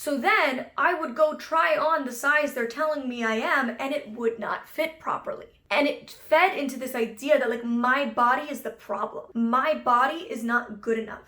So then I would go try on the size they're telling me I am, and it would not fit properly. And it fed into this idea that like my body is the problem. My body is not good enough.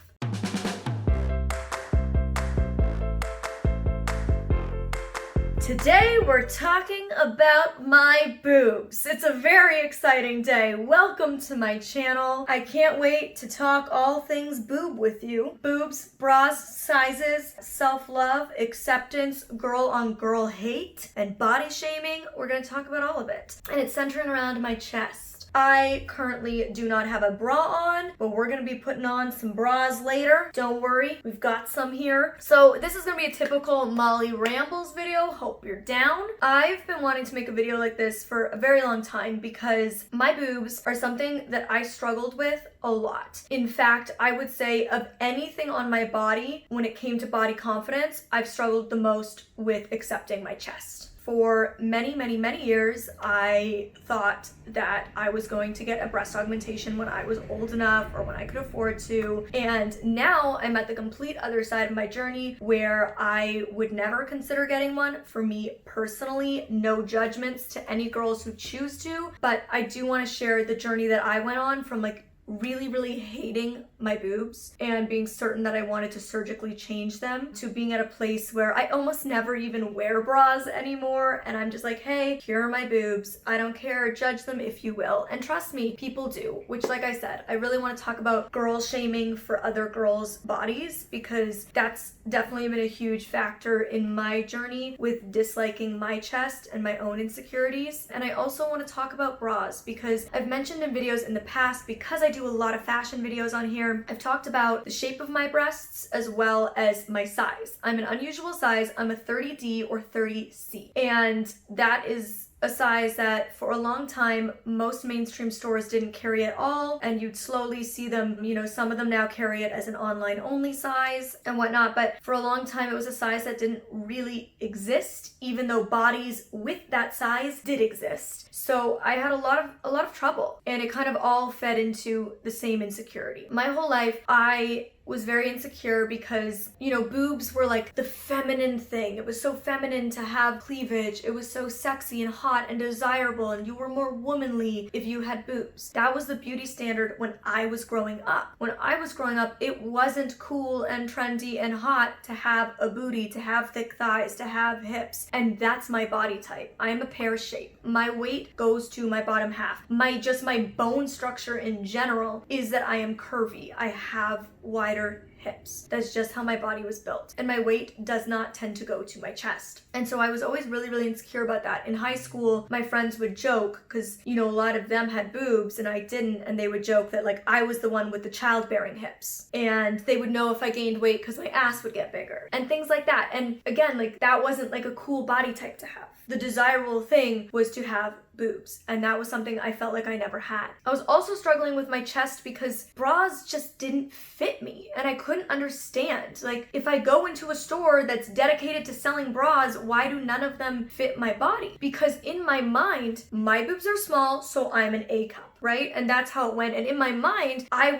Today we're talking about my boobs. It's a very exciting day. Welcome to my channel. I can't wait to talk all things boob with you. Boobs, bras, sizes, self-love, acceptance, girl on girl hate, and body shaming. We're gonna talk about all of it. And it's centering around my chest. I currently do not have a bra on, but we're gonna be putting on some bras later. Don't worry, we've got some here. So this is gonna be a typical Molly Rambles video. Hope you're down. I've been wanting to make a video like this for a very long time because my boobs are something that I struggled with a lot. In fact, I would say of anything on my body, when it came to body confidence, I've struggled the most with accepting my chest. For many, many, many years, I thought that I was going to get a breast augmentation when I was old enough or when I could afford to. And now I'm at the complete other side of my journey where I would never consider getting one. For me personally, no judgments to any girls who choose to, but I do want to share the journey that I went on from like really hating my boobs and being certain that I wanted to surgically change them to being at a place where I almost never even wear bras anymore, and I'm just like, hey, here are my boobs, I don't care, judge them if you will. And trust me, people do, which like I said, I really want to talk about girl shaming for other girls' bodies because that's definitely been a huge factor in my journey with disliking my chest and my own insecurities. And I also want to talk about bras because I've mentioned in videos in the past, because I do a lot of fashion videos on here, I've talked about the shape of my breasts as well as my size. I'm an unusual size. I'm a 30D or 30C. And that is a size that for a long time most mainstream stores didn't carry at all, and you'd slowly see them, you know, some of them now carry it as an online only size and whatnot, but for a long time it was a size that didn't really exist, even though bodies with that size did exist. So I had a lot of trouble, and it kind of all fed into the same insecurity. My whole life I was very insecure because, you know, boobs were like the feminine thing. It was so feminine to have cleavage. It was so sexy and hot and desirable, and you were more womanly if you had boobs. That was the beauty standard when I was growing up. When I was growing up, it wasn't cool and trendy and hot to have a booty, to have thick thighs, to have hips, and that's my body type. I am a pear shape. My weight goes to my bottom half. My bone structure in general is that I am curvy. I have wider hips. That's just how my body was built. And my weight does not tend to go to my chest. And so I was always really insecure about that. In high school, my friends would joke, because, you know, a lot of them had boobs and I didn't, and they would joke that like I was the one with the childbearing hips. And they would know if I gained weight because my ass would get bigger and things like that. And again, like that wasn't like a cool body type to have. The desirable thing was to have boobs, and that was something I felt like I never had. I was also struggling with my chest because bras just didn't fit me, and I couldn't understand. Like, if I go into a store that's dedicated to selling bras, why do none of them fit my body? Because in my mind, my boobs are small, so I'm an A cup, right? And that's how it went. And in my mind, I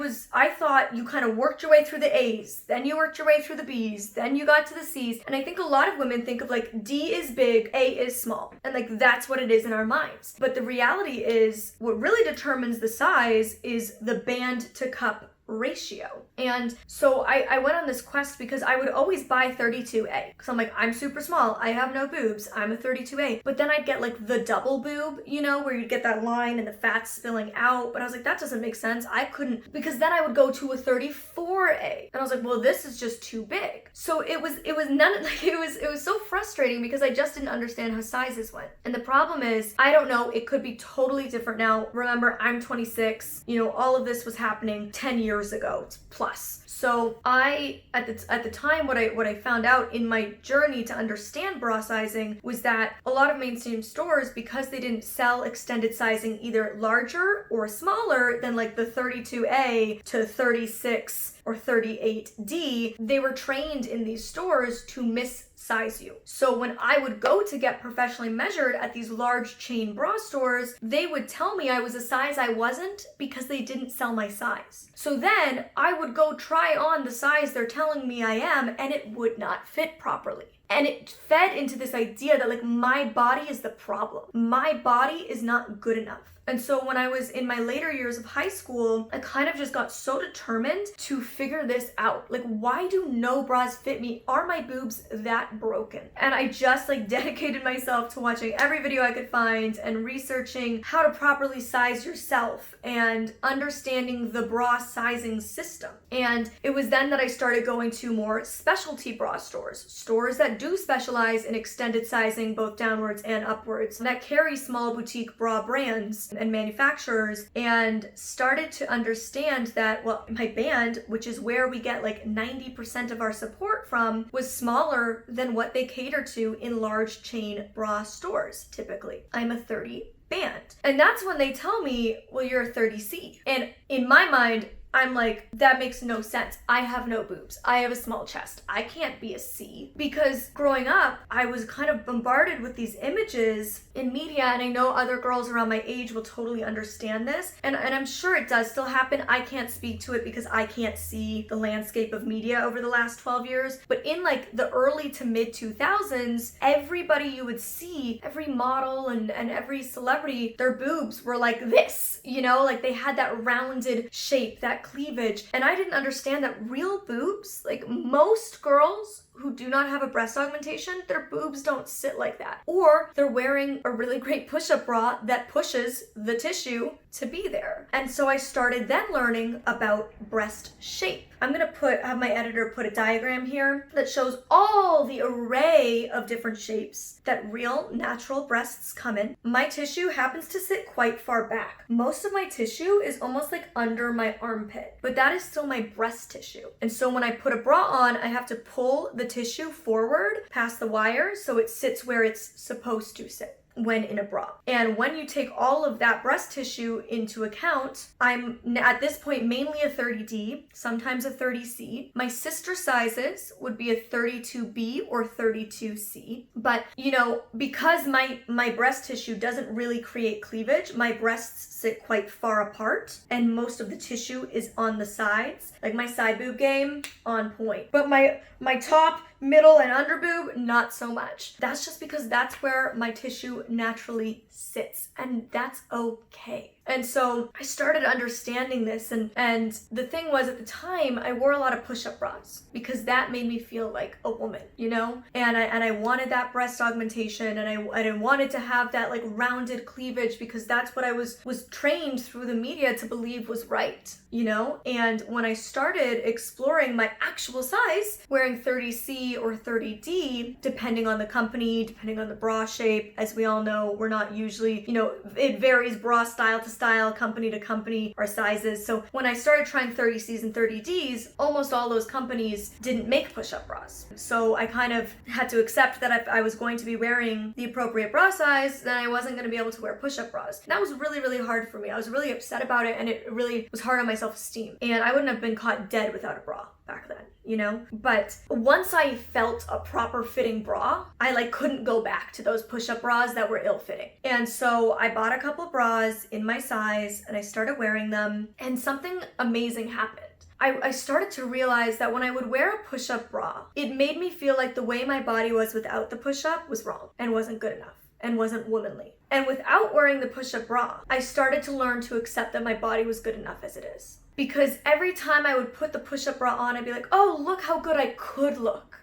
thought you kind of worked your way through the A's, then you worked your way through the B's, then you got to the C's. And I think a lot of women think of like D is big, A is small, and like that's what it is in our minds. But the reality is, what really determines the size is the band to cup ratio. And so I went on this quest because I would always buy 32A because I'm like, I'm super small, I have no boobs, I'm a 32A. But then I'd get like the double boob, you know, where you'd get that line and the fat spilling out. But I was like, that doesn't make sense. I couldn't, because then I would go to a 34A, and I was like, well, this is just too big. So it was so frustrating because I just didn't understand how sizes went. And the problem is, I don't know, it could be totally different now. Remember, I'm 26, you know, all of this was happening 10 years ago plus. So I, at the time, what I found out in my journey to understand bra sizing was that a lot of mainstream stores, because they didn't sell extended sizing either larger or smaller than like the 32A to 36 or 38D, they were trained in these stores to missize you. So when I would go to get professionally measured at these large chain bra stores, they would tell me I was a size I wasn't because they didn't sell my size. So then I would go try on the size they're telling me I am, and it would not fit properly. And it fed into this idea that like my body is the problem. My body is not good enough. And so when I was in my later years of high school, I kind of just got so determined to figure this out. Like, why do no bras fit me? Are my boobs that broken? And I just like dedicated myself to watching every video I could find and researching how to properly size yourself and understanding the bra sizing system. And it was then that I started going to more specialty bra stores that do specialize in extended sizing, both downwards and upwards, that carry small boutique bra brands and manufacturers, and started to understand that, well, my band, which is where we get like 90% of our support from, was smaller than what they cater to in large chain bra stores typically. I'm a 30 band. And that's when they tell me, well, you're a 30C. And in my mind, I'm like, that makes no sense. I have no boobs. I have a small chest. I can't be a C. Because growing up, I was kind of bombarded with these images in media, and I know other girls around my age will totally understand this. And I'm sure it does still happen. I can't speak to it because I can't see the landscape of media over the last 12 years. But in like the early to mid 2000s, everybody you would see, every model and every celebrity, their boobs were like this, you know, like they had that rounded shape, that cleavage. And I didn't understand that real boobs, like most girls who do not have a breast augmentation, their boobs don't sit like that. Or they're wearing a really great push-up bra that pushes the tissue to be there. And so I started then learning about breast shape. I'm gonna have my editor put a diagram here that shows all the array of different shapes that real natural breasts come in. My tissue happens to sit quite far back. Most of my tissue is almost like under my armpit, but that is still my breast tissue. And so when I put a bra on, I have to pull the tissue forward past the wire so it sits where it's supposed to sit when in a bra. And when you take all of that breast tissue into account, I'm at this point mainly a 30D, sometimes a 30C. My sister sizes would be a 32B or 32C. But you know, because my breast tissue doesn't really create cleavage, my breasts sit quite far apart and most of the tissue is on the sides. Like my side boob game, on point. But my top, middle, and under boob, not so much. That's just because that's where my tissue naturally sits, and that's okay. And so I started understanding this, and the thing was, at the time I wore a lot of push-up bras because that made me feel like a woman, you know? And I wanted that breast augmentation, and I wanted to have that like rounded cleavage because that's what I was trained through the media to believe was right, you know? And when I started exploring my actual size, wearing 30C or 30D, depending on the company, depending on the bra shape, as we all know, we're not usually, you know, it varies bra style to style, company to company, our sizes. So when I started trying 30Cs and 30Ds, almost all those companies didn't make push-up bras. So I kind of had to accept that if I was going to be wearing the appropriate bra size, then I wasn't going to be able to wear push-up bras. And that was really, really hard for me. I was really upset about it, and it really was hard on my self-esteem. And I wouldn't have been caught dead without a bra back then, you know? But once I felt a proper fitting bra, I like couldn't go back to those push-up bras that were ill-fitting. And so I bought a couple bras in my size and I started wearing them, and something amazing happened. I started to realize that when I would wear a push-up bra, it made me feel like the way my body was without the push-up was wrong and wasn't good enough and wasn't womanly. And without wearing the push-up bra, I started to learn to accept that my body was good enough as it is. Because every time I would put the push-up bra on, I'd be like, oh, look how good I could look.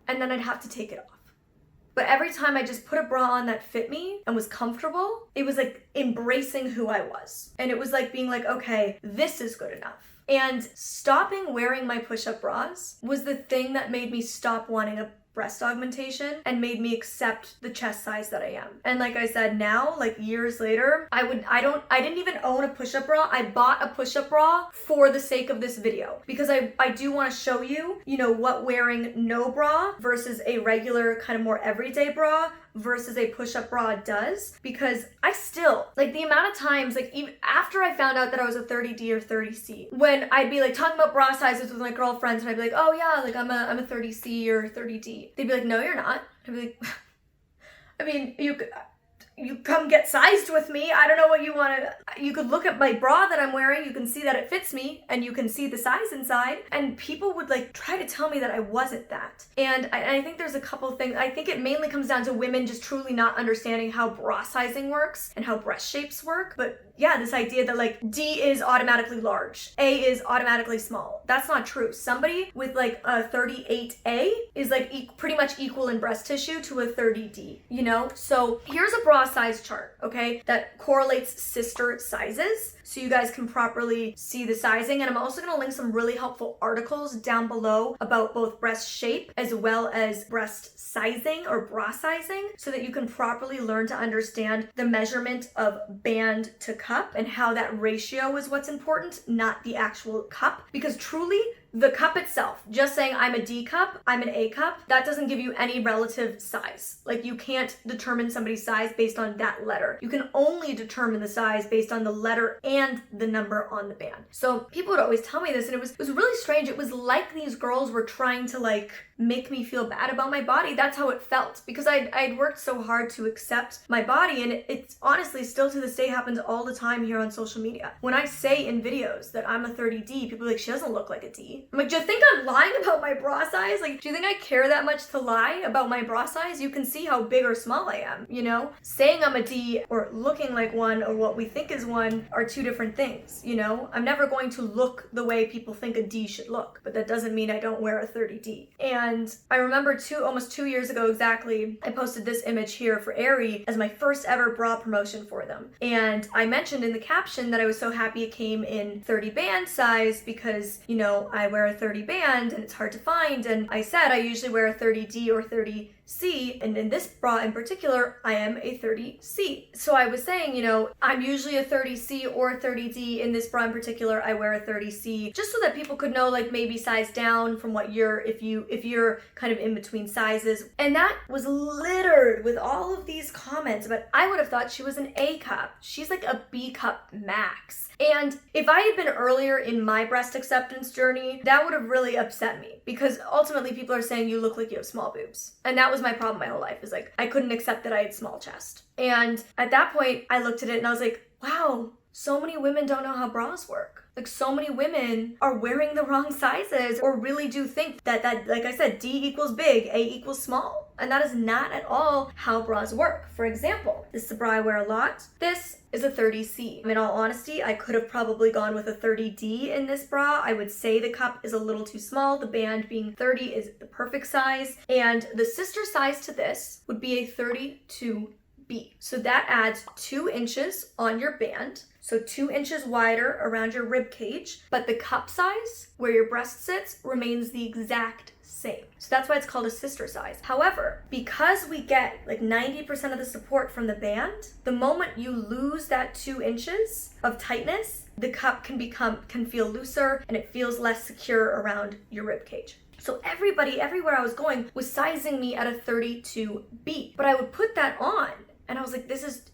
And then I'd have to take it off. But every time I just put a bra on that fit me and was comfortable, it was like embracing who I was. And it was like being like, okay, this is good enough. And stopping wearing my push-up bras was the thing that made me stop wanting a breast augmentation and made me accept the chest size that I am. And like I said, now, like years later, I didn't even own a push-up bra. I bought a push-up bra for the sake of this video because I do want to show you, you know, what wearing no bra versus a regular kind of more everyday bra versus a push-up bra does, because I still, like the amount of times, like even after I found out that I was a 30D or 30C, when I'd be like talking about bra sizes with my girlfriends and I'd be like, oh yeah, like I'm a 30C or 30D. They'd be like, no, you're not. I'd be like, I mean, you come get sized with me. I don't know what you want to, you could look at my bra that I'm wearing, you can see that it fits me, and you can see the size inside. And people would like try to tell me that I wasn't that. And I think there's a couple things. I think it mainly comes down to women just truly not understanding how bra sizing works and how breast shapes work. But yeah, this idea that like D is automatically large, A is automatically small. That's not true. Somebody with like a 38A is like pretty much equal in breast tissue to a 30D, you know? So here's a bra size chart, okay, that correlates sister sizes, so you guys can properly see the sizing. And I'm also gonna link some really helpful articles down below about both breast shape as well as breast sizing or bra sizing, so that you can properly learn to understand the measurement of band to cup and how that ratio is what's important, not the actual cup. Because truly, the cup itself, just saying I'm a D cup, I'm an A cup, that doesn't give you any relative size. Like, you can't determine somebody's size based on that letter. You can only determine the size based on the letter and the number on the band. So people would always tell me this, and it was really strange. It was like these girls were trying to like make me feel bad about my body. That's how it felt, because I'd worked so hard to accept my body, and it's honestly still to this day happens all the time here on social media. When I say in videos that I'm a 30D, people are like, she doesn't look like a D. I'm like, do you think I'm lying about my bra size? Like, do you think I care that much to lie about my bra size? You can see how big or small I am, you know? Saying I'm a D or looking like one or what we think is one are two different things, you know? I'm never going to look the way people think a D should look, but that doesn't mean I don't wear a 30D. And I remember almost 2 years ago exactly, I posted this image here for Aerie as my first ever bra promotion for them. And I mentioned in the caption that I was so happy it came in 30 band size because, you know, I wear a 30 band and it's hard to find. And I said I usually wear a 30D or 30C, and in this bra in particular, I am a 30C. So I was saying, you know, I'm usually a 30C or a 30D. In this bra in particular, I wear a 30C, just so that people could know, like, maybe size down from what you're, if you're kind of in between sizes. And that was littered with all of these comments, but I would have thought she was an A cup. She's like a B cup max. And if I had been earlier in my breast acceptance journey, that would have really upset me, because ultimately people are saying you look like you have small boobs. And that was my problem my whole life, is like, I couldn't accept that I had small chest. And at that point, I looked at it and I was like, wow, so many women don't know how bras work. Like, so many women are wearing the wrong sizes, or really do think that like I said, D equals big, A equals small. And that is not at all how bras work. For example, this is a bra I wear a lot. This is a 30C. In all honesty, I could have probably gone with a 30D in this bra. I would say the cup is a little too small. The band being 30 is the perfect size. And the sister size to this would be a 32B. So that adds 2 inches on your band. So 2 inches wider around your rib cage, but the cup size where your breast sits remains the exact same. So that's why it's called a sister size. However, because we get like 90% of the support from the band, the moment you lose that 2 inches of tightness, the cup can feel looser and it feels less secure around your rib cage. So everybody, everywhere I was going, was sizing me at a 32B, but I would put that on and I was like,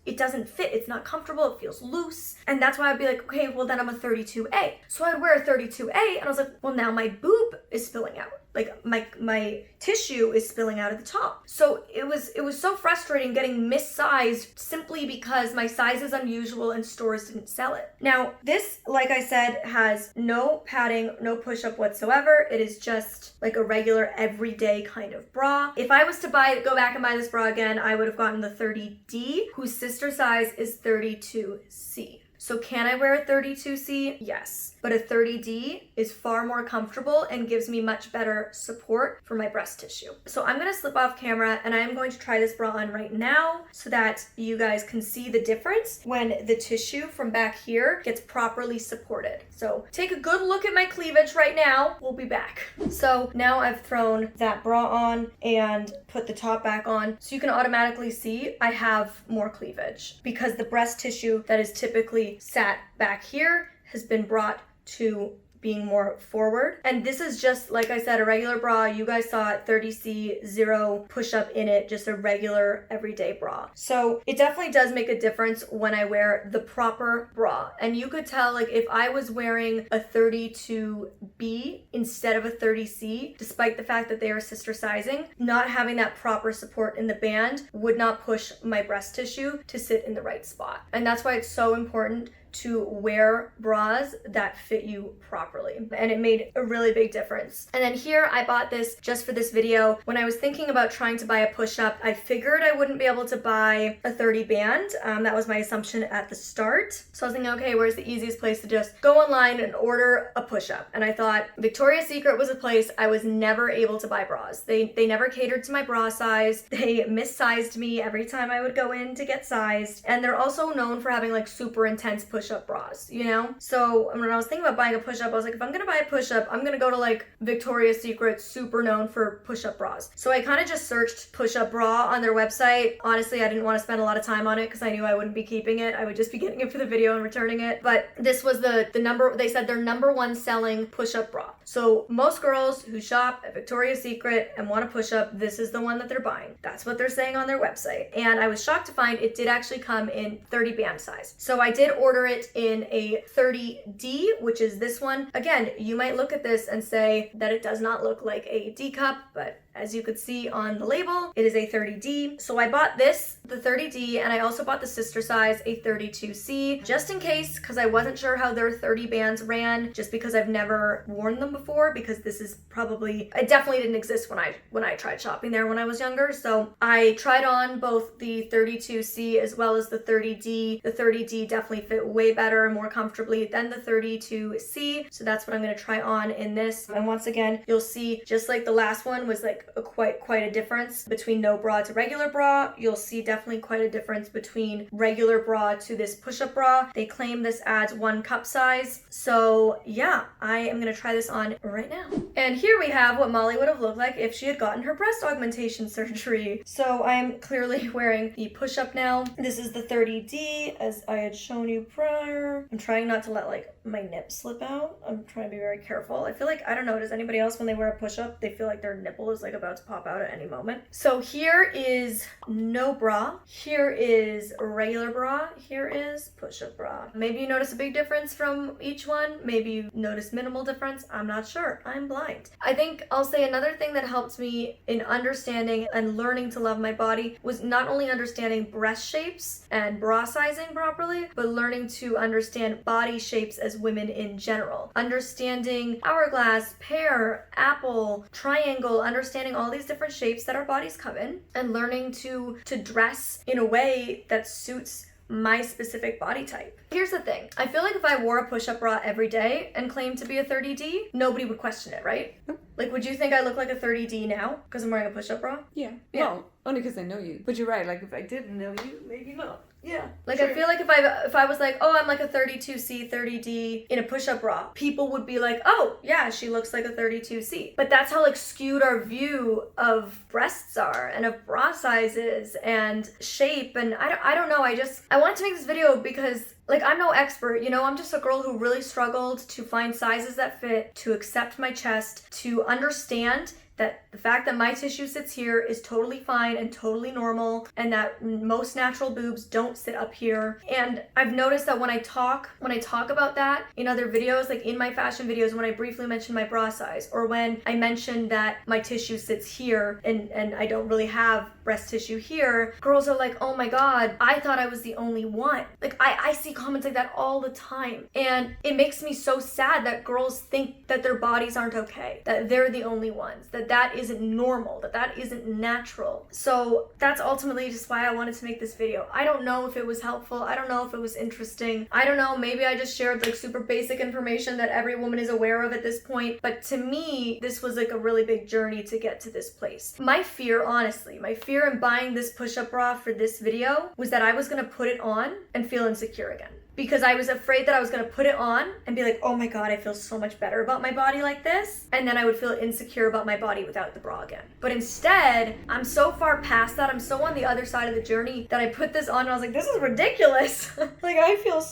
it doesn't fit. It's not comfortable. It feels loose. And that's why I'd be like, okay, well then I'm a 32A. So I'd wear a 32A and I was like, well, now my boob is spilling out. Like my tissue is spilling out at the top. So it was so frustrating getting missized simply because my size is unusual and stores didn't sell it. Now this, like I said, has no padding, no push-up whatsoever. It is just like a regular everyday kind of bra. If I was to go back and buy this bra again, I would have gotten the 30D, whose sister size is 32C. So can I wear a 32C? Yes. But a 30D is far more comfortable and gives me much better support for my breast tissue. So I'm gonna slip off camera and I'm going to try this bra on right now so that you guys can see the difference when the tissue from back here gets properly supported. So take a good look at my cleavage right now. We'll be back. So now I've thrown that bra on and put the top back on. So you can automatically see I have more cleavage because the breast tissue that is typically sat back here has been brought to being more forward. And this is just, like I said, a regular bra. You guys saw it, 30C, 0 push-up in it, just a regular everyday bra. So it definitely does make a difference when I wear the proper bra. And you could tell, like, if I was wearing a 32B instead of a 30C, despite the fact that they are sister sizing, not having that proper support in the band would not push my breast tissue to sit in the right spot. And that's why it's so important to wear bras that fit you properly. And it made a really big difference. And then here I bought this just for this video. When I was thinking about trying to buy a push-up, I figured I wouldn't be able to buy a 30 band. That was my assumption at the start. So I was thinking, okay, where's the easiest place to just go online and order a push-up? And I thought Victoria's Secret was a place I was never able to buy bras. They never catered to my bra size. They missized me every time I would go in to get sized. And they're also known for having like super intense push-up bras, you know? So when I was thinking about buying a push-up, I was like, if I'm gonna buy a push-up, I'm gonna go to like Victoria's Secret, super known for push-up bras. So I kind of just searched push-up bra on their website. Honestly, I didn't want to spend a lot of time on it because I knew I wouldn't be keeping it. I would just be getting it for the video and returning it. But this was the number, they said their #1 selling push-up bra. So most girls who shop at Victoria's Secret and want a push-up, this is the one that they're buying. That's what they're saying on their website. And I was shocked to find it did actually come in 30 band size. So I did order it in a 30D, which is this one. Again, you might look at this and say that it does not look like a D cup, but as you could see on the label, it is a 30D. So I bought this, the 30D, and I also bought the sister size, a 32C, just in case, because I wasn't sure how their 30 bands ran, just because I've never worn them before, because this is probably, it definitely didn't exist when I tried shopping there when I was younger. So I tried on both the 32C as well as the 30D. The 30D definitely fit way better and more comfortably than the 32C. So that's what I'm gonna try on in this. And once again, you'll see, just like the last one was like quite a difference between no bra to regular bra. You'll see definitely quite a difference between regular bra to this push-up bra. They claim this adds 1 cup size. So yeah, I am gonna try this on right now. And here we have what Molly would have looked like if she had gotten her breast augmentation surgery. So I am clearly wearing the push-up now. This is the 30D, as I had shown you prior. I'm trying not to let like my nip slip out. I'm trying to be very careful. I feel like, I don't know, does anybody else when they wear a push-up, they feel like their nipple is like about to pop out at any moment? So here is no bra. Here is regular bra. Here is push-up bra. Maybe you notice a big difference from each one. Maybe you notice minimal difference. I'm not sure. I'm blind. I think I'll say another thing that helped me in understanding and learning to love my body was not only understanding breast shapes and bra sizing properly, but learning to understand body shapes as women in general. Understanding hourglass, pear, apple, triangle, understanding all these different shapes that our bodies come in, and learning to dress in a way that suits my specific body type. Here's the thing. I feel like if I wore a push-up bra every day and claimed to be a 30D, nobody would question it, right? Like, would you think I look like a 30D now because I'm wearing a push-up bra? Yeah. Well, only because I know you. But you're right. Like, if I didn't know you, maybe not. Yeah. Like, sure. I feel like if I was like, oh, I'm like a 32C, 30D in a push-up bra, people would be like, oh, yeah, she looks like a 32C. But that's how like skewed our view of breasts are and of bra sizes and shape. And I don't know. I wanted to make this video because like, I'm no expert, you know, I'm just a girl who really struggled to find sizes that fit, to accept my chest, to understand that the fact that my tissue sits here is totally fine and totally normal, and that most natural boobs don't sit up here. And I've noticed that when I talk about that in other videos, like in my fashion videos, when I briefly mention my bra size, or when I mention that my tissue sits here and I don't really have breast tissue here, girls are like, oh my god, I thought I was the only one. Like, I see comments like that all the time, and it makes me so sad that girls think that their bodies aren't okay, that they're the only ones, that isn't normal, that isn't natural. So that's ultimately just why I wanted to make this video. I don't know if it was helpful. I don't know if it was interesting. I don't know, maybe I just shared like super basic information that every woman is aware of at this point. But to me, this was like a really big journey to get to this place. My fear, honestly, my fear in buying this push-up bra for this video was that I was gonna put it on and feel insecure again. Because I was afraid that I was gonna put it on and be like, oh my god, I feel so much better about my body like this. And then I would feel insecure about my body without the bra again. But instead, I'm so far past that, I'm so on the other side of the journey that I put this on and I was like, this is ridiculous. Like, I feel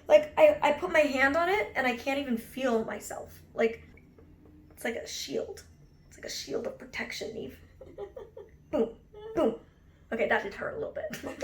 Like, I put my hand on it and I can't even feel myself. Like, it's like a shield. It's like a shield of protection, Eve. Boom, boom. Okay, that did hurt a little bit.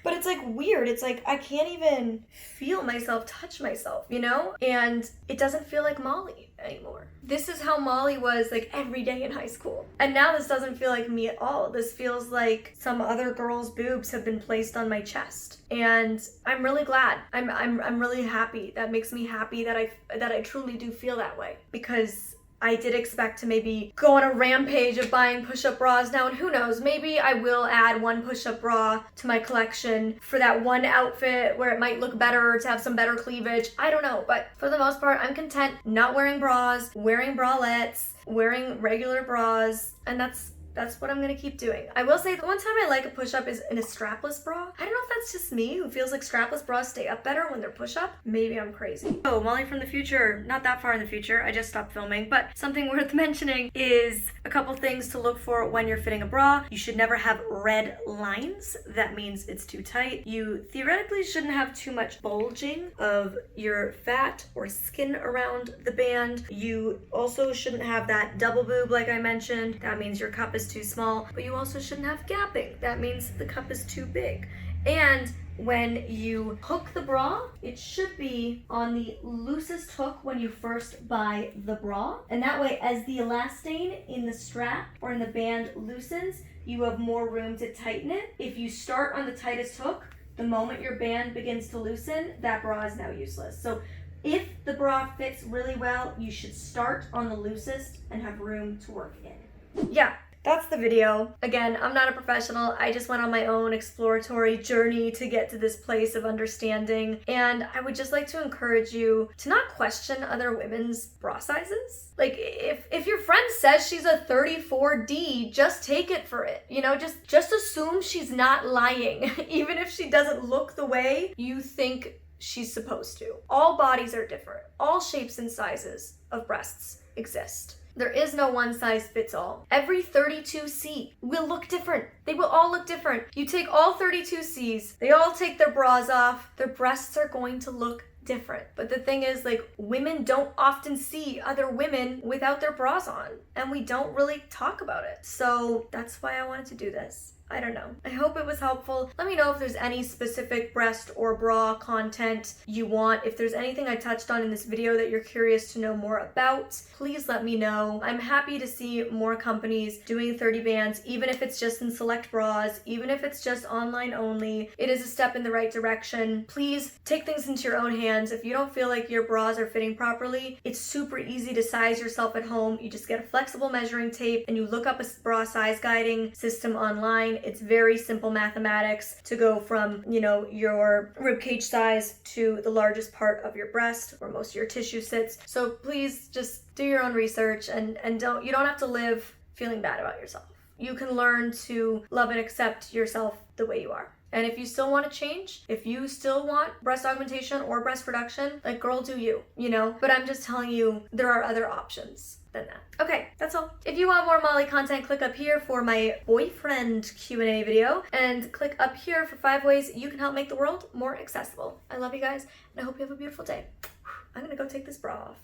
But it's like weird. It's like I can't even feel myself touch myself, you know? And it doesn't feel like Molly anymore. This is how Molly was like every day in high school. And now this doesn't feel like me at all. This feels like some other girl's boobs have been placed on my chest. And I'm really glad. I'm really happy. That makes me happy that I truly do feel that way, because I did expect to maybe go on a rampage of buying push-up bras now, and who knows, maybe I will add one push-up bra to my collection for that one outfit where it might look better to have some better cleavage. I don't know, but for the most part, I'm content not wearing bras, wearing bralettes, wearing regular bras, and that's what I'm gonna keep doing. I will say the one time I like a push-up is in a strapless bra. I don't know if that's just me who feels like strapless bras stay up better when they're push-up. Maybe I'm crazy. Oh, Molly from the future, not that far in the future, I just stopped filming, but something worth mentioning is a couple things to look for when you're fitting a bra. You should never have red lines. That means it's too tight. You theoretically shouldn't have too much bulging of your fat or skin around the band. You also shouldn't have that double boob like I mentioned. That means your cup is too small, but you also shouldn't have gapping. That means the cup is too big. And when you hook the bra, it should be on the loosest hook when you first buy the bra. And that way, as the elastane in the strap or in the band loosens, you have more room to tighten it. If you start on the tightest hook, the moment your band begins to loosen, that bra is now useless. So if the bra fits really well, you should start on the loosest and have room to work in. Yeah. That's the video. Again, I'm not a professional. I just went on my own exploratory journey to get to this place of understanding. And I would just like to encourage you to not question other women's bra sizes. Like, if your friend says she's a 34D, just take it for it. You know, just assume she's not lying, even if she doesn't look the way you think she's supposed to. All bodies are different. All shapes and sizes of breasts exist. There is no one size fits all. Every 32C will look different. They will all look different. You take all 32Cs, they all take their bras off, their breasts are going to look different. But the thing is, like, women don't often see other women without their bras on, and we don't really talk about it. So that's why I wanted to do this. I don't know. I hope it was helpful. Let me know if there's any specific breast or bra content you want. If there's anything I touched on in this video that you're curious to know more about, please let me know. I'm happy to see more companies doing 30 bands, even if it's just in select bras, even if it's just online only. It is a step in the right direction. Please take things into your own hands. If you don't feel like your bras are fitting properly, it's super easy to size yourself at home. You just get a flexible measuring tape and you look up a bra size guiding system online. It's very simple mathematics to go from, you know, your ribcage size to the largest part of your breast where most of your tissue sits. So please just do your own research and you don't have to live feeling bad about yourself. You can learn to love and accept yourself the way you are. And if you still want to change, if you still want breast augmentation or breast reduction, like, girl, do you, you know? But I'm just telling you, there are other options than that. Okay, that's all. If you want more Molly content, click up here for my boyfriend Q&A video, and click up here for 5 ways you can help make the world more accessible. I love you guys, and I hope you have a beautiful day. I'm gonna go take this bra off.